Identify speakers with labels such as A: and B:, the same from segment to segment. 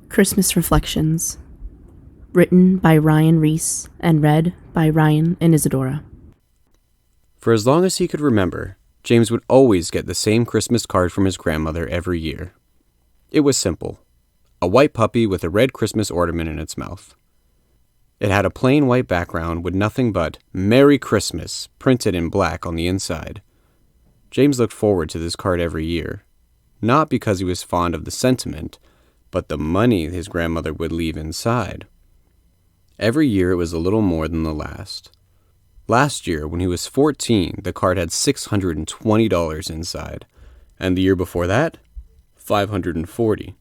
A: Christmas Reflections, written by Reis and read by Ryan and Isadora.
B: For as long as he could remember, James would always get the same Christmas card from his grandmother every year. It was simple: a white puppy with a red Christmas ornament in its mouth. It had a plain white background with nothing but "Merry Christmas" printed in black on the inside. James looked forward to this card every year, not because he was fond of the sentiment, but the money his grandmother would leave inside. Every year it was a little more than the last. Last year, when he was 14, the card had $620 inside, and the year before that, $540.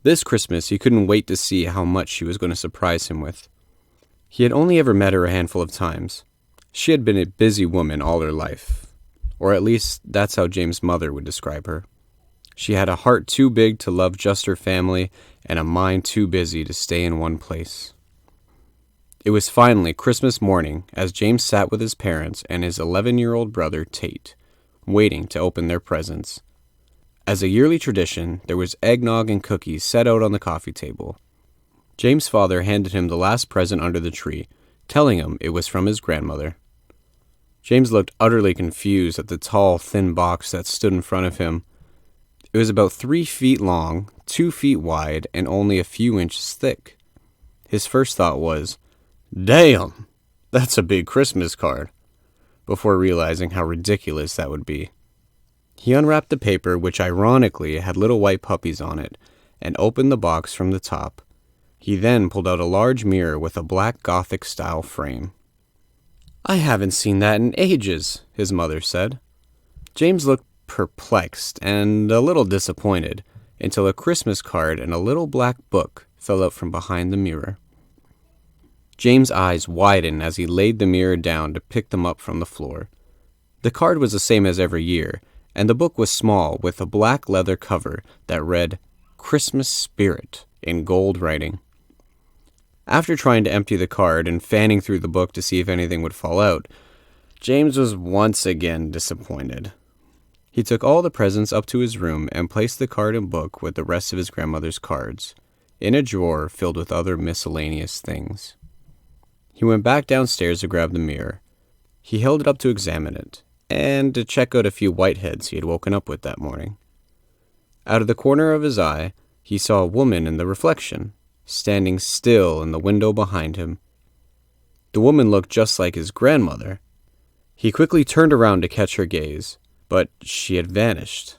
B: This Christmas, he couldn't wait to see how much she was going to surprise him with. He had only ever met her a handful of times. She had been a busy woman all her life, or at least that's how James' mother would describe her. She had a heart too big to love just her family and a mind too busy to stay in one place. It was finally Christmas morning as James sat with his parents and his 11-year-old brother Tate, waiting to open their presents. As a yearly tradition, there was eggnog and cookies set out on the coffee table. James' father handed him the last present under the tree, telling him it was from his grandmother. James looked utterly confused at the tall, thin box that stood in front of him. It was about 3 feet long, 2 feet wide, and only a few inches thick. His first thought was, "Damn, that's a big Christmas card," before realizing how ridiculous that would be. He unwrapped the paper, which ironically had little white puppies on it, and opened the box from the top. He then pulled out a large mirror with a black Gothic-style frame. "I haven't seen that in ages," his mother said. James looked perplexed and a little disappointed until a Christmas card and a little black book fell out from behind the mirror. James' eyes widened as he laid the mirror down to pick them up from the floor. The card was the same as every year, and the book was small with a black leather cover that read "Christmas Spirit" in gold writing. After trying to empty the card and fanning through the book to see if anything would fall out, James was once again disappointed. He took all the presents up to his room and placed the card and book with the rest of his grandmother's cards in a drawer filled with other miscellaneous things. He went back downstairs to grab the mirror. He held it up to examine it, and to check out a few whiteheads he had woken up with that morning. Out of the corner of his eye, he saw a woman in the reflection, standing still in the window behind him. The woman looked just like his grandmother. He quickly turned around to catch her gaze, but she had vanished.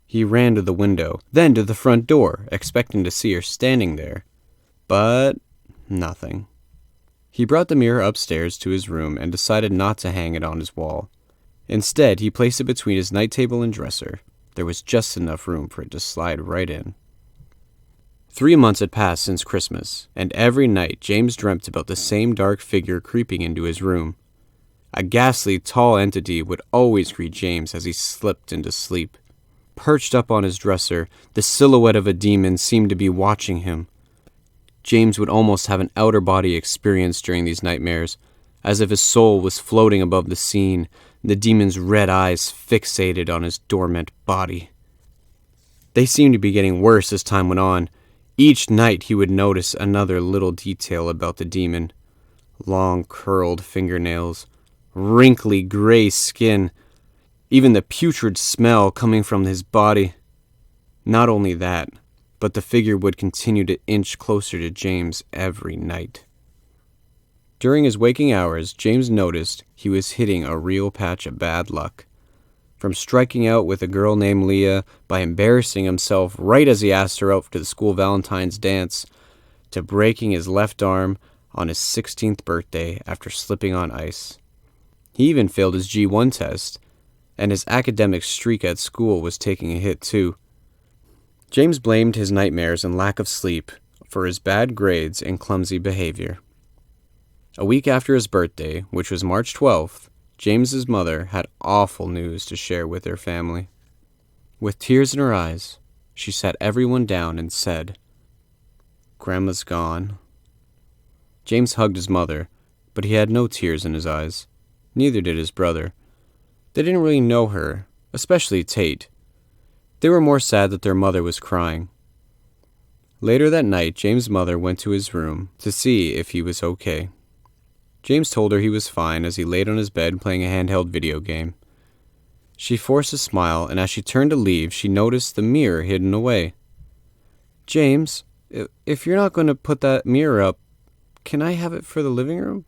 B: He ran to the window, then to the front door, expecting to see her standing there. But nothing. He brought the mirror upstairs to his room and decided not to hang it on his wall. Instead, he placed it between his night table and dresser. There was just enough room for it to slide right in. 3 months had passed since Christmas, and every night James dreamt about the same dark figure creeping into his room. A ghastly, tall entity would always greet James as he slipped into sleep. Perched up on his dresser, the silhouette of a demon seemed to be watching him. James would almost have an outer-body experience during these nightmares, as if his soul was floating above the scene, the demon's red eyes fixated on his dormant body. They seemed to be getting worse as time went on. Each night he would notice another little detail about the demon: long, curled fingernails, wrinkly gray skin, even the putrid smell coming from his body. Not only that, but the figure would continue to inch closer to James every night. During his waking hours, James noticed he was hitting a real patch of bad luck. From striking out with a girl named Leah by embarrassing himself right as he asked her out to the school Valentine's dance, to breaking his left arm on his 16th birthday after slipping on ice. He even failed his G1 test, and his academic streak at school was taking a hit too. James blamed his nightmares and lack of sleep for his bad grades and clumsy behavior. A week after his birthday, which was March 12th, James's mother had awful news to share with her family. With tears in her eyes, she sat everyone down and said, "Grandma's gone." James hugged his mother, but he had no tears in his eyes. Neither did his brother. They didn't really know her, especially Tate. They were more sad that their mother was crying. Later that night, James' mother went to his room to see if he was okay. James told her he was fine as he laid on his bed playing a handheld video game. She forced a smile, and as she turned to leave, she noticed the mirror hidden away. "James, if you're not going to put that mirror up, can I have it for the living room?"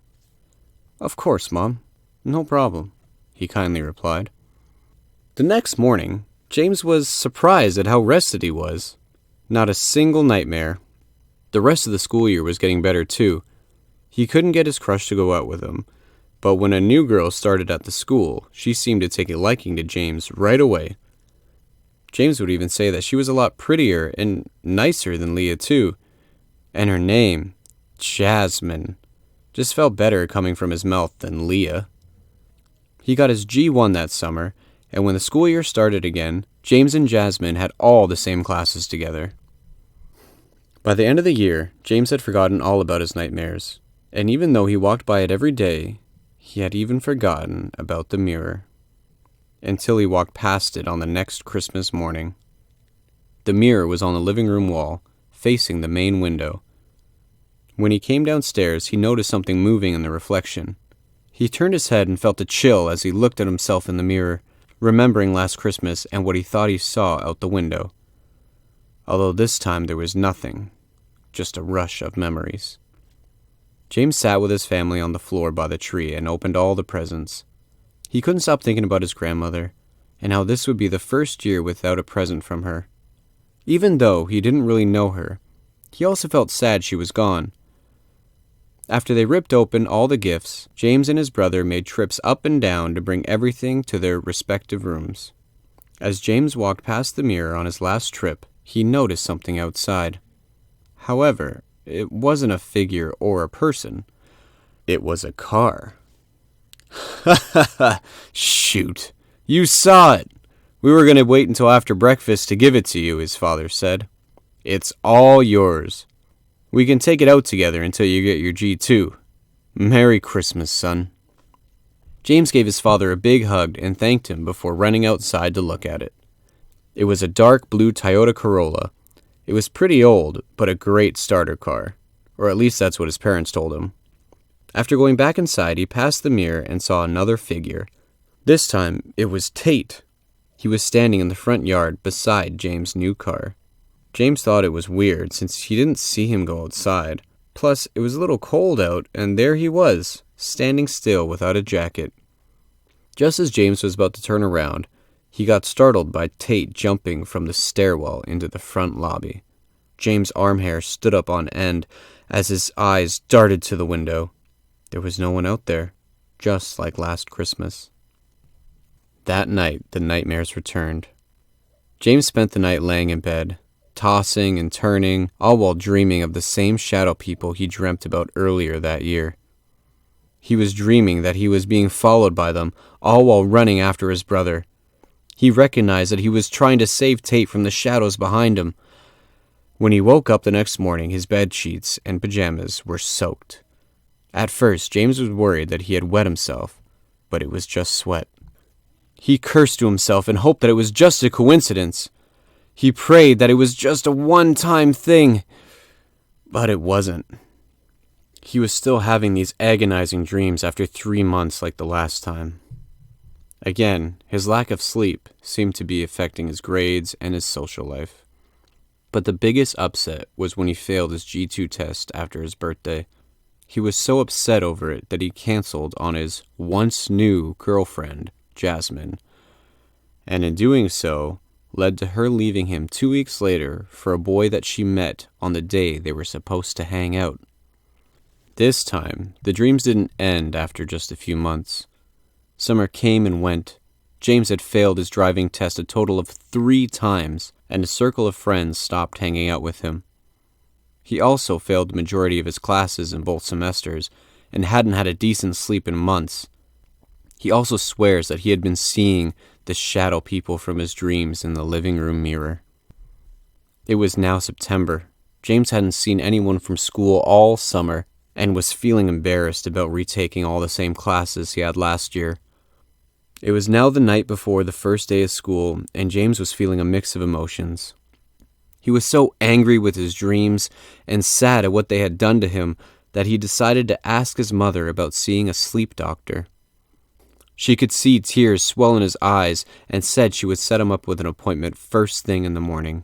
B: "Of course, Mom. No problem," he kindly replied. The next morning, James was surprised at how rested he was. Not a single nightmare. The rest of the school year was getting better too. He couldn't get his crush to go out with him, but when a new girl started at the school, she seemed to take a liking to James right away. James would even say that she was a lot prettier and nicer than Leah too, and her name, Jasmine, just felt better coming from his mouth than Leah. He got his G1 that summer, and when the school year started again, James and Jasmine had all the same classes together. By the end of the year, James had forgotten all about his nightmares, and even though he walked by it every day, he had even forgotten about the mirror. Until he walked past it on the next Christmas morning. The mirror was on the living room wall, facing the main window. When he came downstairs, he noticed something moving in the reflection. He turned his head and felt a chill as he looked at himself in the mirror, remembering last Christmas and what he thought he saw out the window. Although this time there was nothing, just a rush of memories. James sat with his family on the floor by the tree and opened all the presents. He couldn't stop thinking about his grandmother, and how this would be the first year without a present from her. Even though he didn't really know her, he also felt sad she was gone. After they ripped open all the gifts, James and his brother made trips up and down to bring everything to their respective rooms. As James walked past the mirror on his last trip, he noticed something outside. However, it wasn't a figure or a person. It was a car. "Ha ha ha! Shoot! You saw it! We were going to wait until after breakfast to give it to you," his father said. "It's all yours. We can take it out together until you get your G2. Merry Christmas, son." James gave his father a big hug and thanked him before running outside to look at it. It was a dark blue Toyota Corolla. It was pretty old, but a great starter car. Or at least that's what his parents told him. After going back inside, he passed the mirror and saw another figure. This time, it was Tate. He was standing in the front yard beside James' new car. James thought it was weird since he didn't see him go outside. Plus, it was a little cold out, and there he was, standing still without a jacket. Just as James was about to turn around, he got startled by Tate jumping from the stairwell into the front lobby. James' arm hair stood up on end as his eyes darted to the window. There was no one out there, just like last Christmas. That night, the nightmares returned. James spent the night laying in bed, tossing and turning, all while dreaming of the same shadow people he dreamt about earlier that year. He was dreaming that he was being followed by them, all while running after his brother. He recognized that he was trying to save Tate from the shadows behind him. When he woke up the next morning, his bed sheets and pajamas were soaked. At first, James was worried that he had wet himself, but it was just sweat. He cursed to himself and hoped that it was just a coincidence. He prayed that it was just a one-time thing, but it wasn't. He was still having these agonizing dreams after 3 months like the last time. Again, his lack of sleep seemed to be affecting his grades and his social life. But the biggest upset was when he failed his G2 test after his birthday. He was so upset over it that he canceled on his once-new girlfriend, Jasmine, and in doing so, led to her leaving him 2 weeks later for a boy that she met on the day they were supposed to hang out. This time, the dreams didn't end after just a few months. Summer came and went. James had failed his driving test a total of 3 times, and a circle of friends stopped hanging out with him. He also failed the majority of his classes in both semesters, and hadn't had a decent sleep in months. He also swears that he had been seeing the shadow people from his dreams in the living room mirror. It was now September. James hadn't seen anyone from school all summer, and was feeling embarrassed about retaking all the same classes he had last year. It was now the night before the first day of school, and James was feeling a mix of emotions. He was so angry with his dreams and sad at what they had done to him that he decided to ask his mother about seeing a sleep doctor. She could see tears swell in his eyes and said she would set him up with an appointment first thing in the morning.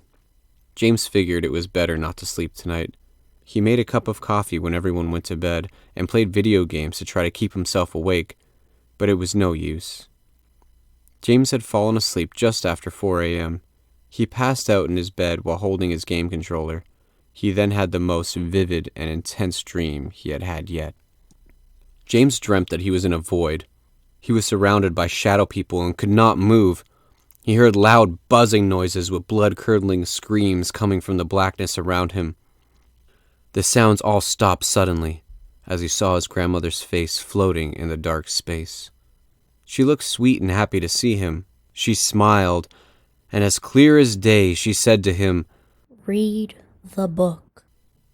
B: James figured it was better not to sleep tonight. He made a cup of coffee when everyone went to bed and played video games to try to keep himself awake, but it was no use. James had fallen asleep just after 4 a.m. He passed out in his bed while holding his game controller. He then had the most vivid and intense dream he had had yet. James dreamt that he was in a void. He was surrounded by shadow people and could not move. He heard loud buzzing noises with blood-curdling screams coming from the blackness around him. The sounds all stopped suddenly as he saw his grandmother's face floating in the dark space. She looked sweet and happy to see him. She smiled, and as clear as day, she said to him,
A: "Read the book."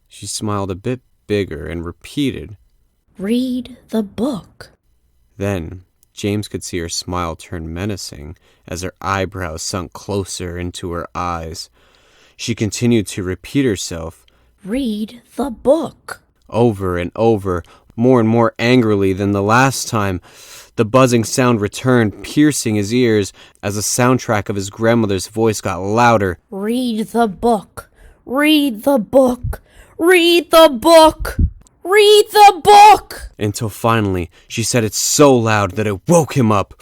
B: She smiled a bit bigger and repeated,
A: "Read the book."
B: Then James could see her smile turn menacing as her eyebrows sunk closer into her eyes. She continued to repeat herself,
A: "Read the book."
B: over and over, more and more angrily than the last time. The buzzing sound returned, piercing his ears as the soundtrack of his grandmother's voice got louder.
A: "Read the book. Read the book. Read the book. Read the book."
B: Until finally, she said it so loud that it woke him up.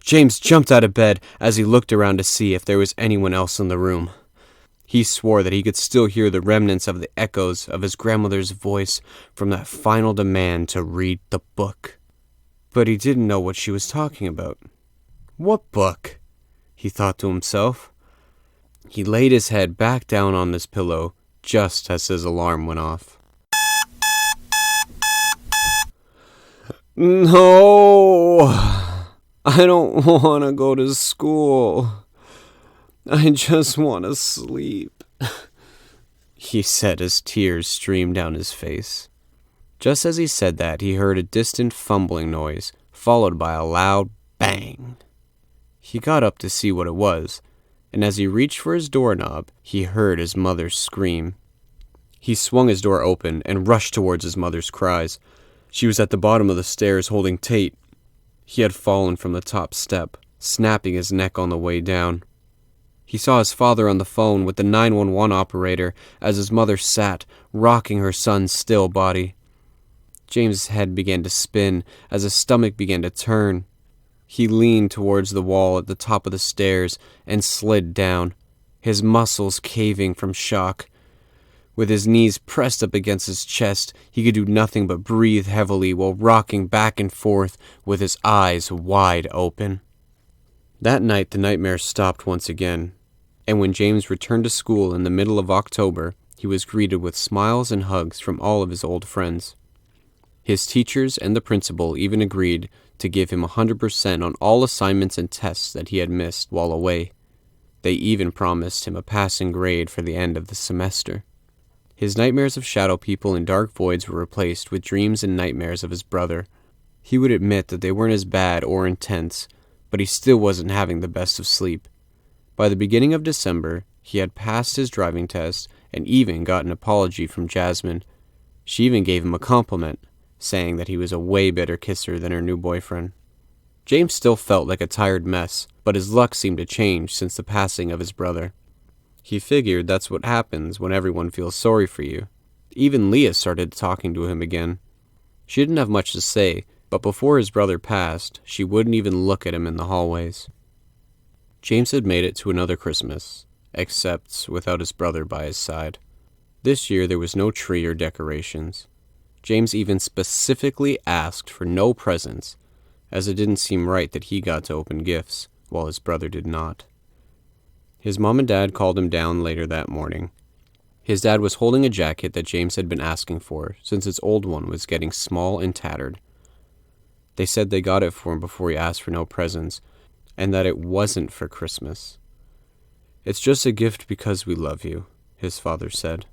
B: James jumped out of bed as he looked around to see if there was anyone else in the room. He swore that he could still hear the remnants of the echoes of his grandmother's voice from that final demand to read the book. But he didn't know what she was talking about. What book? He thought to himself. He laid his head back down on his pillow just as his alarm went off. No, I don't want to go to school. I just want to sleep, he said as tears streamed down his face. Just as he said that, he heard a distant fumbling noise, followed by a loud bang. He got up to see what it was, and as he reached for his doorknob, he heard his mother scream. He swung his door open and rushed towards his mother's cries. She was at the bottom of the stairs holding Tate. He had fallen from the top step, snapping his neck on the way down. He saw his father on the phone with the 911 operator as his mother sat, rocking her son's still body. James's head began to spin as his stomach began to turn. He leaned towards the wall at the top of the stairs and slid down, his muscles caving from shock. With his knees pressed up against his chest, he could do nothing but breathe heavily while rocking back and forth with his eyes wide open. That night, the nightmare stopped once again, and when James returned to school in the middle of October, he was greeted with smiles and hugs from all of his old friends. His teachers and the principal even agreed to give him 100% on all assignments and tests that he had missed while away. They even promised him a passing grade for the end of the semester. His nightmares of shadow people and dark voids were replaced with dreams and nightmares of his brother. He would admit that they weren't as bad or intense, but he still wasn't having the best of sleep. By the beginning of December, he had passed his driving test and even got an apology from Jasmine. She even gave him a compliment, saying that he was a way better kisser than her new boyfriend. James still felt like a tired mess, but his luck seemed to change since the passing of his brother. He figured that's what happens when everyone feels sorry for you. Even Leah started talking to him again. She didn't have much to say, but before his brother passed, she wouldn't even look at him in the hallways. James had made it to another Christmas, except without his brother by his side. This year there was no tree or decorations. James even specifically asked for no presents, as it didn't seem right that he got to open gifts, while his brother did not. His mom and dad called him down later that morning. His dad was holding a jacket that James had been asking for, since his old one was getting small and tattered. They said they got it for him before he asked for no presents, and that it wasn't for Christmas. "It's just a gift because we love you," his father said.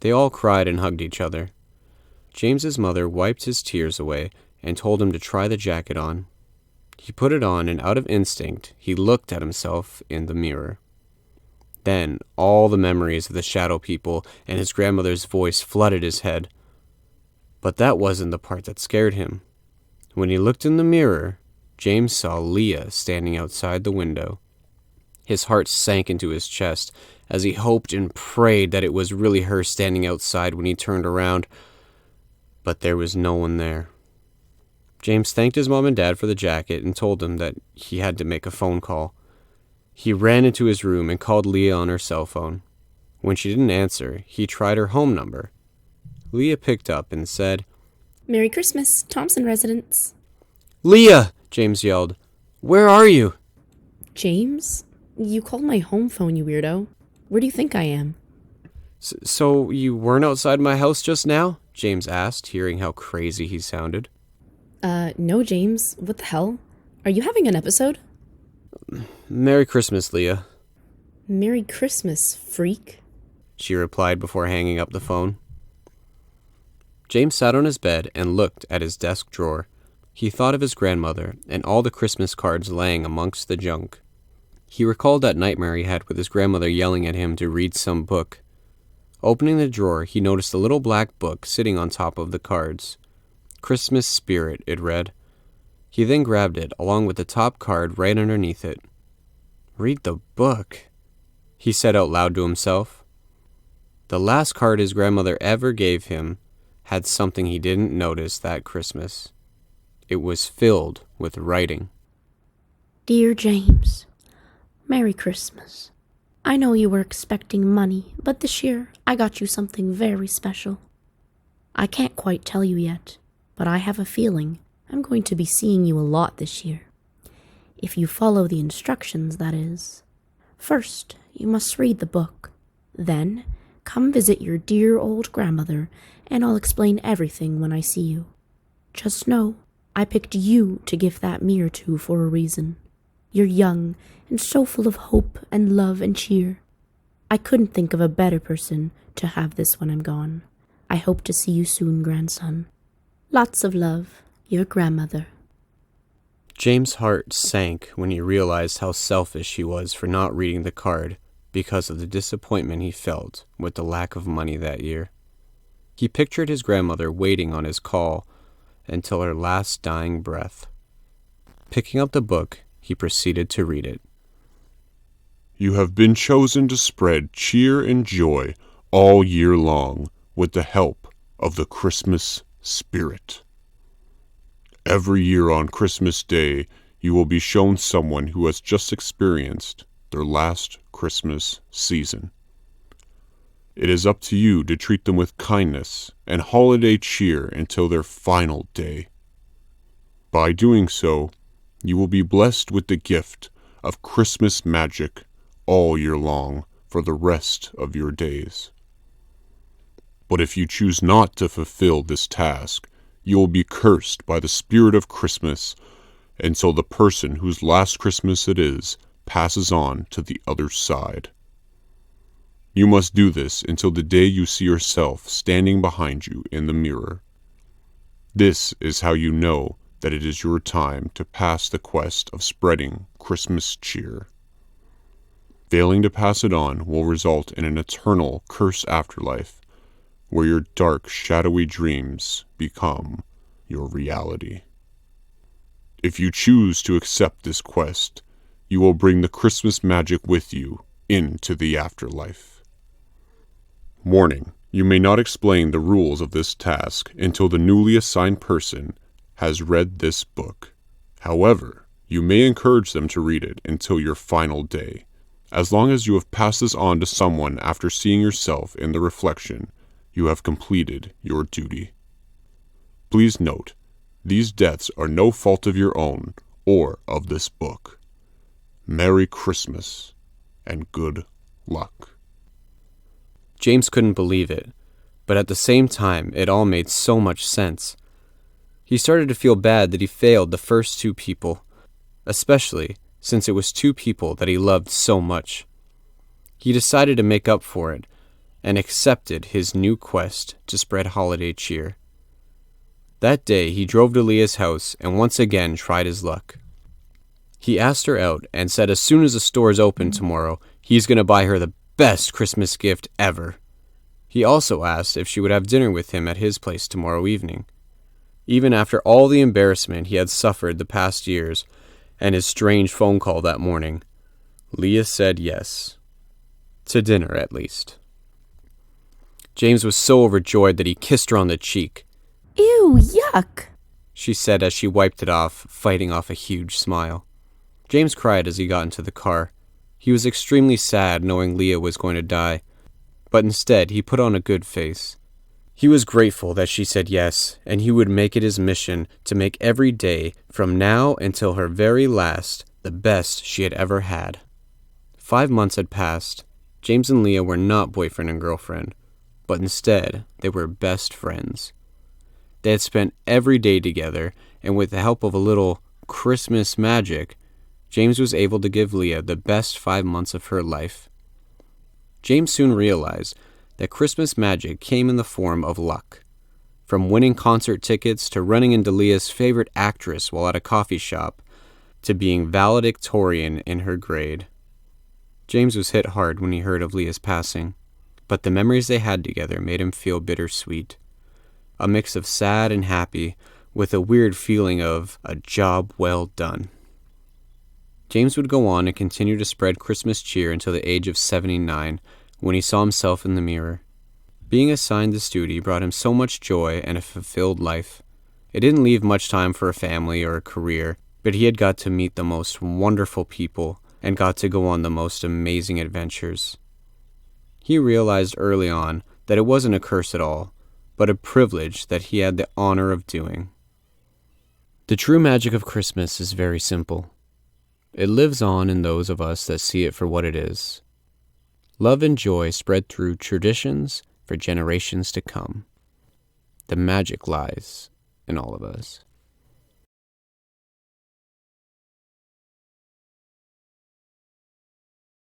B: They all cried and hugged each other. James's mother wiped his tears away and told him to try the jacket on. He put it on, and out of instinct, he looked at himself in the mirror. Then all the memories of the shadow people and his grandmother's voice flooded his head. But that wasn't the part that scared him. When he looked in the mirror, James saw Leah standing outside the window. His heart sank into his chest as he hoped and prayed that it was really her standing outside when he turned around. But there was no one there. James thanked his mom and dad for the jacket and told them that he had to make a phone call. He ran into his room and called Leah on her cell phone. When she didn't answer, he tried her home number. Leah picked up and said,
A: "Merry Christmas, Thompson residence."
B: "Leah!" James yelled. "Where are you?"
A: James? You called my home phone, you weirdo. Where do you think I am?
B: So you weren't outside my house just now?" James asked, hearing how crazy he sounded.
A: No, James. What the hell? Are you having an episode?
B: "Merry Christmas, Leah,"
A: Merry Christmas, freak.
B: she replied before hanging up the phone. James sat on his bed and looked at his desk drawer. He thought of his grandmother and all the Christmas cards laying amongst the junk. He recalled that nightmare he had with his grandmother yelling at him to read some book. Opening the drawer, he noticed a little black book sitting on top of the cards. "Christmas Spirit," it read. He then grabbed it, along with the top card right underneath it. "Read the book," he said out loud to himself. The last card his grandmother ever gave him had something he didn't notice that Christmas. It was filled with writing.
A: Dear James, Merry Christmas. I know you were expecting money, but this year I got you something very special. I can't quite tell you yet, but I have a feeling I'm going to be seeing you a lot this year. If you follow the instructions, that is. First, you must read the book. Then, come visit your dear old grandmother, and I'll explain everything when I see you. Just know, I picked you to give that mirror to for a reason. You're young and so full of hope and love and cheer. I couldn't think of a better person to have this when I'm gone. I hope to see you soon, grandson. Lots of love, your grandmother.
B: James' heart sank when he realized how selfish he was for not reading the card because of the disappointment he felt with the lack of money that year. He pictured his grandmother waiting on his call until her last dying breath. Picking up the book, he proceeded to read it.
C: You have been chosen to spread cheer and joy all year long with the help of the Christmas Spirit. Every year on Christmas Day, you will be shown someone who has just experienced their last Christmas season. It is up to you to treat them with kindness and holiday cheer until their final day. By doing so, you will be blessed with the gift of Christmas magic all year long for the rest of your days. But if you choose not to fulfill this task, you will be cursed by the spirit of Christmas until the person whose last Christmas it is passes on to the other side. You must do this until the day you see yourself standing behind you in the mirror. This is how you know that it is your time to pass the quest of spreading Christmas cheer. Failing to pass it on will result in an eternal curse afterlife, where your dark, shadowy dreams become your reality. If you choose to accept this quest, you will bring the Christmas magic with you into the afterlife. Warning: you may not explain the rules of this task until the newly assigned person has read this book. However, you may encourage them to read it until your final day. As long as you have passed this on to someone after seeing yourself in the reflection, you have completed your duty. Please note, these deaths are no fault of your own or of this book. Merry Christmas and good luck.
B: James couldn't believe it, but at the same time, it all made so much sense. He started to feel bad that he failed the first two people, especially since it was two people that he loved so much. He decided to make up for it and accepted his new quest to spread holiday cheer. That day, he drove to Leah's house and once again tried his luck. He asked her out and said as soon as the stores open tomorrow, he's going to buy her the best Christmas gift ever. He also asked if she would have dinner with him at his place tomorrow evening. Even after all the embarrassment he had suffered the past years and his strange phone call that morning, Leah said yes. To dinner, at least. James was so overjoyed that he kissed her on the cheek.
A: Ew, yuck,
B: she said as she wiped it off, fighting off a huge smile. James cried as he got into the car. He was extremely sad knowing Leah was going to die, but instead he put on a good face. He was grateful that she said yes, and he would make it his mission to make every day, from now until her very last, the best she had ever had. 5 months had passed. James and Leah were not boyfriend and girlfriend, but instead they were best friends. They had spent every day together, and with the help of a little Christmas magic, James was able to give Leah the best 5 months of her life. James soon realized that Christmas magic came in the form of luck. From winning concert tickets to running into Leah's favorite actress while at a coffee shop, to being valedictorian in her grade. James was hit hard when he heard of Leah's passing, but the memories they had together made him feel bittersweet. A mix of sad and happy, with a weird feeling of a job well done. James would go on and continue to spread Christmas cheer until the age of 79, when he saw himself in the mirror. Being assigned this duty brought him so much joy and a fulfilled life. It didn't leave much time for a family or a career, but he had got to meet the most wonderful people and got to go on the most amazing adventures. He realized early on that it wasn't a curse at all, but a privilege that he had the honor of doing. The true magic of Christmas is very simple. It lives on in those of us that see it for what it is. Love and joy spread through traditions for generations to come. The magic lies in all of us.